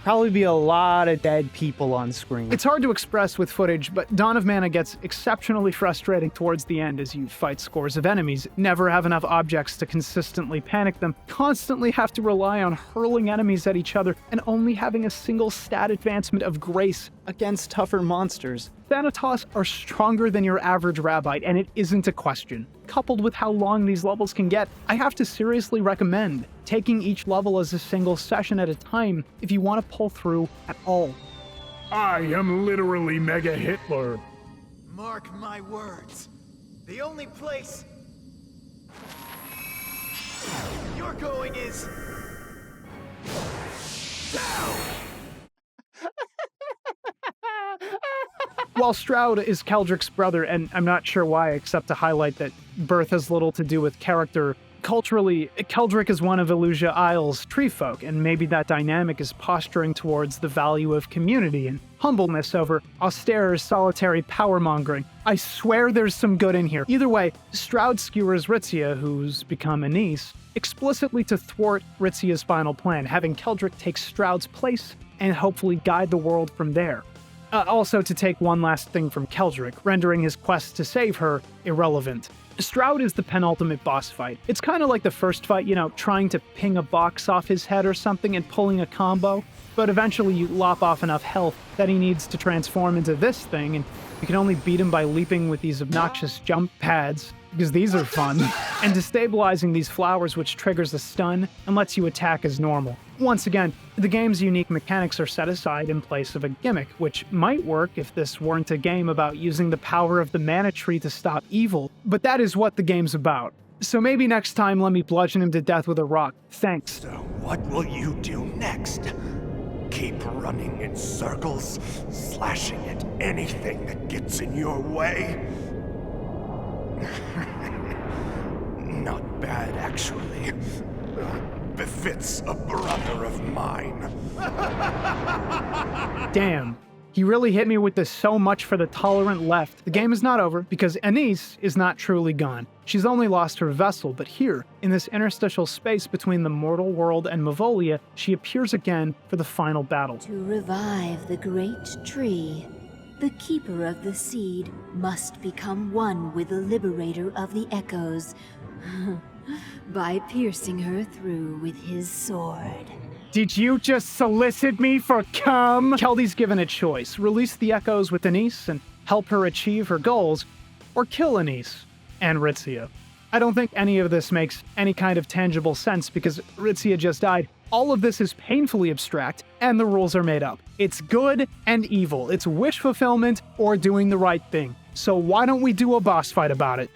probably be a lot of dead people on screen. It's hard to express with footage, but Dawn of Mana gets exceptionally frustrating towards the end as you fight scores of enemies, never have enough objects to consistently panic them, constantly have to rely on hurling enemies at each other, and only having a single stat advancement of grace against tougher monsters. Thanatos are stronger than your average Rabbite, and it isn't a question. Coupled with how long these levels can get, I have to seriously recommend taking each level as a single session at a time if you want to pull through at all. I am literally Mega Hitler. Mark my words. The only place you're going is down! While Stroud is Keldrick's brother, and I'm not sure why except to highlight that birth has little to do with character, culturally, Keldrick is one of Elusia Isle's tree folk, and maybe that dynamic is posturing towards the value of community and humbleness over austere, solitary power-mongering. I swear there's some good in here. Either way, Stroud skewers Ritzia, who's become Anise, explicitly to thwart Ritzia's final plan, having Keldric take Stroud's place and hopefully guide the world from there. Also to take one last thing from Keldric, rendering his quest to save her irrelevant. Stroud is the penultimate boss fight. It's kind of like the first fight, trying to ping a box off his head or something and pulling a combo, but eventually you lop off enough health that he needs to transform into this thing, and you can only beat him by leaping with these obnoxious jump pads, because these are fun, and destabilizing these flowers, which triggers a stun and lets you attack as normal. Once again, the game's unique mechanics are set aside in place of a gimmick, which might work if this weren't a game about using the power of the mana tree to stop evil, but that is what the game's about. So maybe next time let me bludgeon him to death with a rock. Thanks. So what will you do next? Keep running in circles, slashing at anything that gets in your way? Not bad, actually. Befits a brother of mine. Damn. He really hit me with this so much for the tolerant left. The game is not over, because Anise is not truly gone. She's only lost her vessel, but here, in this interstitial space between the mortal world and Mavolia, she appears again for the final battle. To revive the great tree, the keeper of the seed must become one with the liberator of the echoes by piercing her through with his sword. Did you just solicit me for cum? Keldy's given a choice. Release the echoes with Anise and help her achieve her goals, or kill Anise and Ritzia. I don't think any of this makes any kind of tangible sense because Ritzia just died. All of this is painfully abstract, and the rules are made up. It's good and evil. It's wish fulfillment or doing the right thing. So why don't we do a boss fight about it?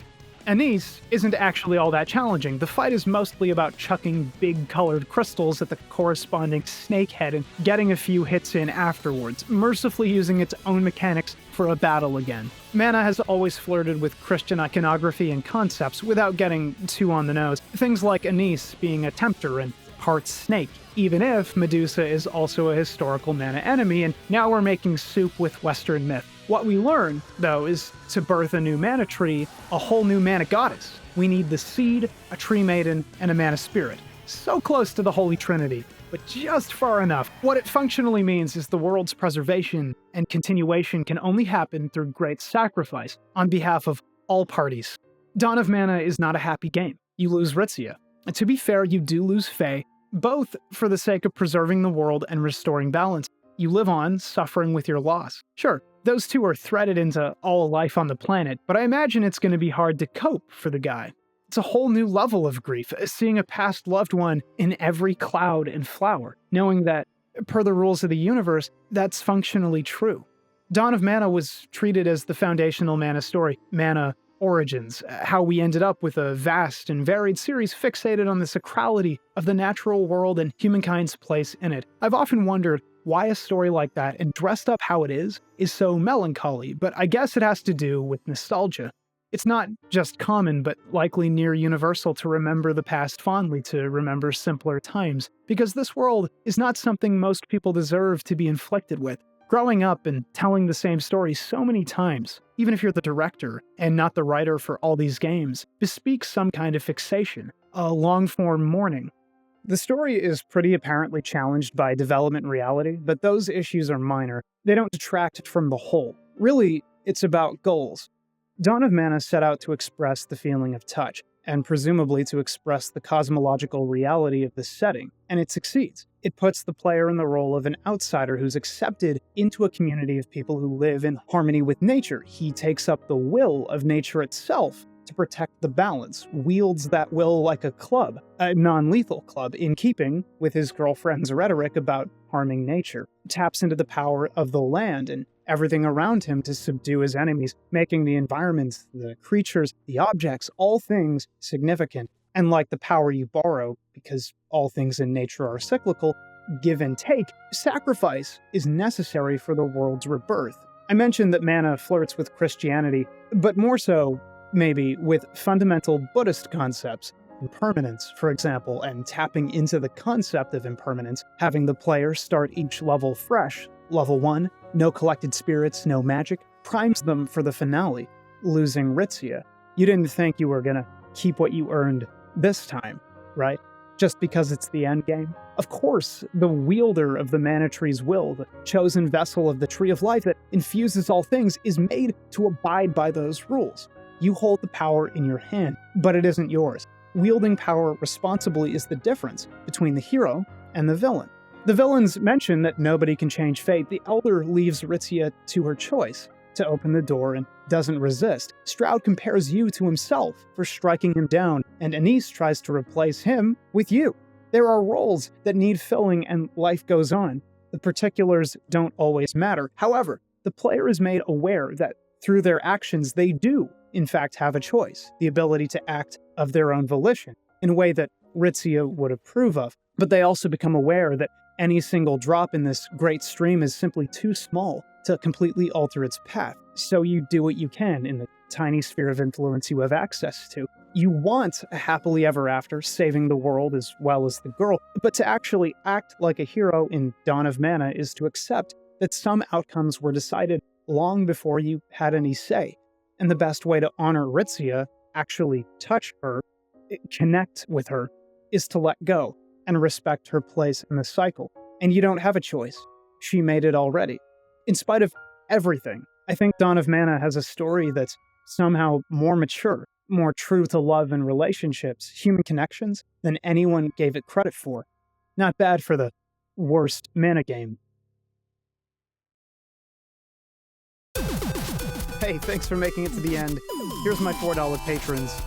Anise isn't actually all that challenging. The fight is mostly about chucking big colored crystals at the corresponding snake head and getting a few hits in afterwards, mercifully using its own mechanics for a battle again. Mana has always flirted with Christian iconography and concepts without getting too on the nose. Things like Anise being a tempter and part snake, even if Medusa is also a historical mana enemy, and now we're making soup with Western myth. What we learn, though, is to birth a new mana tree, a whole new mana goddess. We need the seed, a tree maiden, and a mana spirit. So close to the Holy Trinity, but just far enough. What it functionally means is the world's preservation and continuation can only happen through great sacrifice on behalf of all parties. Dawn of Mana is not a happy game. You lose Ritzia. And to be fair, you do lose Faye, both for the sake of preserving the world and restoring balance. You live on, suffering with your loss. Sure, those two are threaded into all life on the planet, but I imagine it's going to be hard to cope for the guy. It's a whole new level of grief, seeing a past loved one in every cloud and flower, knowing that, per the rules of the universe, that's functionally true. Dawn of Mana was treated as the foundational Mana story, Mana Origins, how we ended up with a vast and varied series fixated on the sacrality of the natural world and humankind's place in it. I've often wondered why a story like that, and dressed up how it is so melancholy, but I guess it has to do with nostalgia. It's not just common, but likely near universal to remember the past fondly, to remember simpler times, because this world is not something most people deserve to be inflicted with. Growing up and telling the same story so many times, even if you're the director and not the writer for all these games, bespeaks some kind of fixation, a long-form mourning. The story is pretty apparently challenged by development reality, but those issues are minor. They don't detract from the whole. Really, it's about goals. Dawn of Mana set out to express the feeling of touch, and presumably to express the cosmological reality of the setting, and it succeeds. It puts the player in the role of an outsider who's accepted into a community of people who live in harmony with nature. He takes up the will of nature itself to protect the balance, wields that will like a club, a non-lethal club, in keeping with his girlfriend's rhetoric about harming nature, taps into the power of the land and everything around him to subdue his enemies, making the environments, the creatures, the objects, all things significant. And like the power you borrow, because all things in nature are cyclical, give and take, sacrifice is necessary for the world's rebirth. I mentioned that Mana flirts with Christianity, but more so, maybe, with fundamental Buddhist concepts. Impermanence, for example, and tapping into the concept of impermanence, having the player start each level fresh. Level 1, no collected spirits, no magic, primes them for the finale, losing Ritzia. You didn't think you were gonna keep what you earned this time. right? Just because it's the endgame. Of course, the wielder of the Mana Tree's will, the chosen vessel of the Tree of Life that infuses all things, is made to abide by those rules. You hold the power in your hand, but it isn't yours. Wielding power responsibly is the difference between the hero and the villain. The villains mention that nobody can change fate. The Elder leaves Ritzia to her choice to open the door and doesn't resist. Stroud compares you to himself for striking him down, and Anise tries to replace him with you. There are roles that need filling and life goes on. The particulars don't always matter. However, the player is made aware that through their actions they do, in fact, have a choice, the ability to act of their own volition, in a way that Ritzia would approve of. But they also become aware that any single drop in this great stream is simply too small to completely alter its path. So you do what you can in the tiny sphere of influence you have access to. You want a happily ever after, saving the world as well as the girl, but to actually act like a hero in Dawn of Mana is to accept that some outcomes were decided long before you had any say. And the best way to honor Ritzia, actually touch her, connect with her, is to let go and respect her place in the cycle. And you don't have a choice. She made it already. In spite of everything, I think Dawn of Mana has a story that's somehow more mature, more true to love and relationships, human connections, than anyone gave it credit for. Not bad for the worst Mana game. Hey, thanks for making it to the end. Here's my $4 patrons.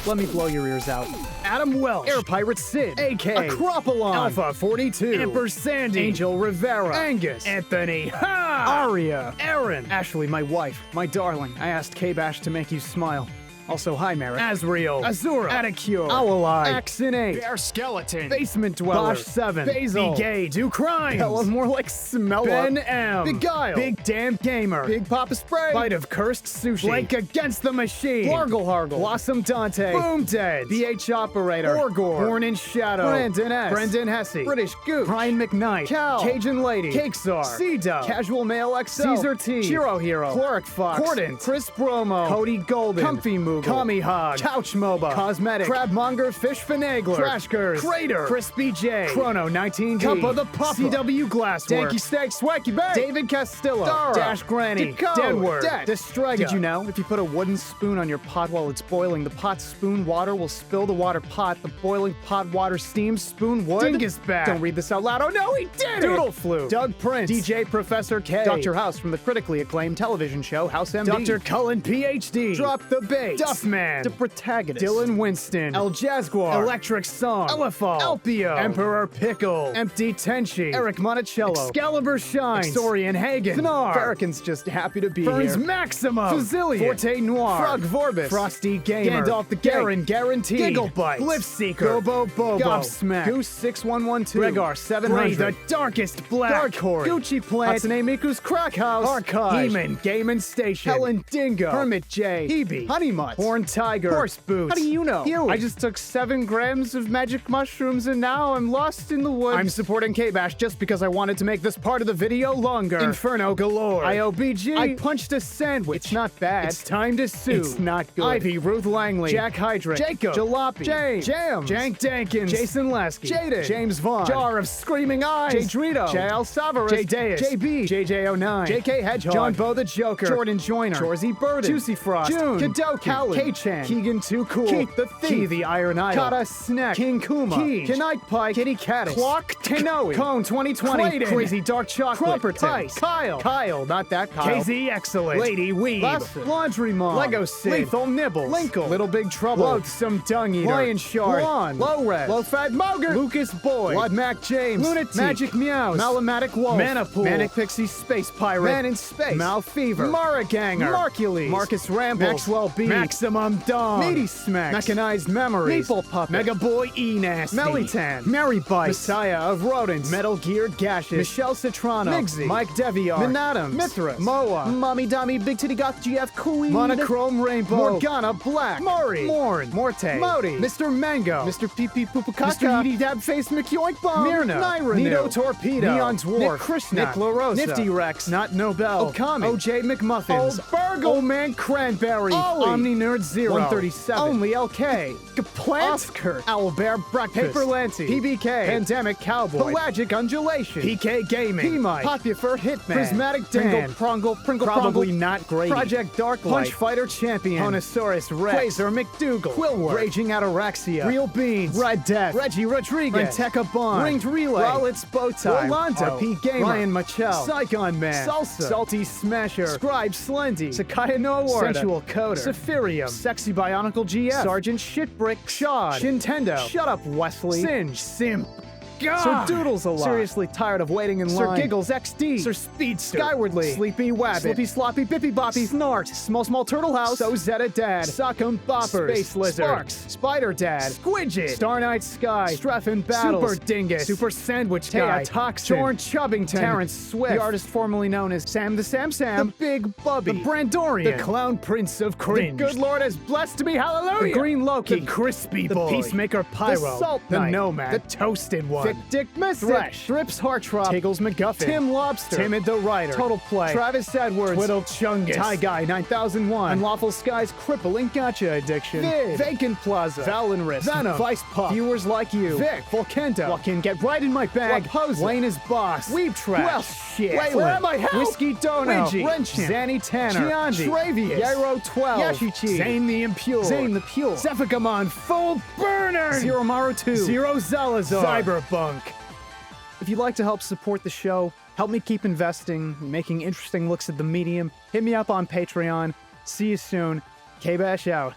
Let me blow your ears out. Adam Welsh, Air Pirate Sid, AK, Acropolon, Alpha 42, Emperor Sandy, Angel Rivera, Angus, Anthony, Aria, Aaron, Ashley, my wife, my darling. I asked KBash to make you smile. Also, hi, Merrick. Asriel, Azura, Atticure, Owleye, Axinate, Bear Skeleton, Basement Dweller, Bosch 7, Basil, Be Gay, Do Crimes, Bella, more like Smell Ben M, Beguile, Big Damn Gamer, Big Papa Spray, Bite of Cursed Sushi, Blake Against the Machine, Largle Hargle, Blossom Dante, Boom Dead, BH Operator, Orgor, Born in Shadow, Brandon S, Brendan Hesse, British Goose, Brian McKnight, Cal, Cajun Lady, Cakesar, C-Dub, Casual Male XL, Caesar T, Chiro Hero, Chloric Fox, Cordant, Chris Bromo, Cody Golden, Comfy Moogle, Kami Hog, Couch MOBA, Cosmetic, Crabmonger, Fish Finagler, Trashkers, Crater, Crispy J, Chrono 19D, Cup of the Puppa, CW Glassworks, Danky Steak, Swacky Bay, David Castillo, Dara, Dash Granny, Deadward, Destrega. Did you know if you put a wooden spoon on your pot while it's boiling, the pot spoon water will spill the water pot, the boiling pot water steams spoon wood? Dingus back. Don't read this out loud. Oh no, he did it! Doodle Flu, Doug Prince, DJ Professor K, Dr. House from the critically acclaimed television show House MD, Dr. Cullen PhD, Drop the Bait, Duffman, the protagonist, Dylan Winston, El Jaguar, Electric Song, Elefal, Alpio, Emperor Pickle, Empty Tenchi, Eric Monticello, Excalibur Shines, Exorian Hagen, Thnar, Farrakhan's just happy to be Burns here, Maximum, Fazillion, Forte Noir, Frog Vorbis, Frosty Gamer, Gandalf the Garen, Guaranteed, Gigglebite, Glyph Seeker, Gobo Bobo, Gobsmack, Goose 6112, Gregar 700, The Darkest Black, Dark Horde, Gucci Plant, Hatsune Miku's Crack House, Archive, Heeman, Game Station, Helen Dingo, Hermit J, Hebe, Honeymutt, Horn Tiger, Horse Boots. How do you know? Huey. I just took 7 grams of magic mushrooms and now I'm lost in the woods. I'm supporting KBash just because I wanted to make this part of the video longer. Inferno galore. IOBG. I punched a sandwich. It's not bad. It's time to sue. It's not good. Ivy, Ruth Langley, Jack Hydrick, Jacob, Jalopy, James, Jams, Jank Dankins, Jason Lasky, Jaden, James Vaughn, Jar of Screaming Eyes, Jay Drito, JL Savaris, Jay Deus, JB, JJ09, JK Hedgehog, John Bo the Joker, Jordan Joyner, Jorzy Burden, Juicy Frost, June, Kadoki, Callie, K-Chan, Keegan Too Cool, Keith the Thief, Key the Iron Idol, Kata Snack, King Kuma, Key, Kanite Pike, Kitty Caddis, Clock, Tanoe, Cone 2020, Clayton, Crazy Dark Chocolate, Crumperton, Kyle, not that Kyle, KZ Excellent, Lady Weeb, Laundry Mom, Lego Sid, Lethal Nibbles, Linkle, Little Big Trouble, Loathsome Dung Eater, Lion Shard, Lawn, Low Red, Low Fat Mogert, Lucas Boy, Blood Mac James, Lunatic, Magic Meows, Malamatic Wolf, Manipool, Manic Pixie Space Pirate, Man in Space, Mal Fever, Maraganger, Marcules, Marcus Ramble, Maxwell B, Maximum Dawn, Meaty Smacks, Mechanized Memories, Maple Puppet, Mega Boy E Nasty, Mellytan, Mary Bite, Messiah of Rodents, Metal Geared Gashes, Michelle Citrano, Migsy, Mike Deviar, Minadams, Mithras, Moa, Mommy Dummy, Big Titty Got GF Queen, Monochrome Rainbow, Morgana Black, Mori, Morn, Morte, Modi, Mr. Mango, Mr. PP Pupukaka, Mr. Edie Dab Face McYoink Bomb, Myrna, Nyra, Nito Torpedo, Neon Dwarf, Nick Krishna, Nick LaRosa, Nifty Rex, Not Nobel, Okami, OJ McMuffins, Old Burgle, Old Man Cranberry, Ollie, Nerd Zero. 137. Only LK. Kaplant. Oscar. Owlbear Breakfast. Paper Lancy. PBK. Pandemic Cowboy. Pelagic Undulation. PK Gaming. P-Mike. Popular Hitman. Prismatic Dan. Pringle. Probably not great. Project Darklight. Punch Fighter Champion. Honosaurus Rex. Quasar McDougal. Quillwork. Raging Ataraxia. Real Beans. Red Death. Reggie Rodriguez. Renteca Bond. Ringed Relay. Rollins Bowtie. Rolando. RP Gamer. Ryan Machel. Saigon Man. Salsa. Salty Smasher. Scribe Slendy. Sakaya Nowarda. Sensual Coder. Saphirium. Sexy Bionicle GF. Sergeant Shitbrick. Shod. Nintendo. Shut up, Wesley. Singe. Simp. God. Sir Doodles a lot. Seriously tired of waiting in line. Sir Giggles XD. Sir Speedster. Skywardly. Sleepy Wabbit. Slippy Sloppy Bippy Boppy. Snart. Small Turtle House. So Zeta Dad. Sock'em Boppers. Space Lizard. Sparks. Spider Dad. Squidget. Star Night Sky. Straffen Battles. Super Dingus. Super Sandwich Guy. Toxin. Jorn Chubbington. Terrence Swift. The artist formerly known as Sam the Sam. The Big Bubby. The Brandorian. The Clown Prince of Cringe. The Good Lord has blessed me. Hallelujah. The Green Loki. The Crispy Boy. The Peacemaker Pyro. The Salt Knight. The Nomad. The Toasted One. Thick Dick Mystic. Thresh. Thrips Hartrop. Tiggles McGuffin. Tim Lobster. Timid the Writer. Total Play. Travis Edwards. Twiddle Chungus. Ty Guy 9001. Unlawful Skies crippling gotcha addiction. Vid. Vacant Plaza. Valenris. Venom. Vice Pup. Viewers like you. Vic. Volkento. Walk-in, get right in my bag. Wayne is boss. Weeb Trash. Well, shit. Waylon. Where am I? Help? Whiskey Dono. Wrencham. Zanny Tanner. Gianji. Travius. Yaro 12. Yashichi. Zane the Impure. Zane the Pure. Zephigamon. Full Burner. Zero Maru 2. Zero Zalazar. Cyberbunk. If you'd like to help support the show, help me keep investing, making interesting looks at the medium, hit me up on Patreon. See you soon. KBash out.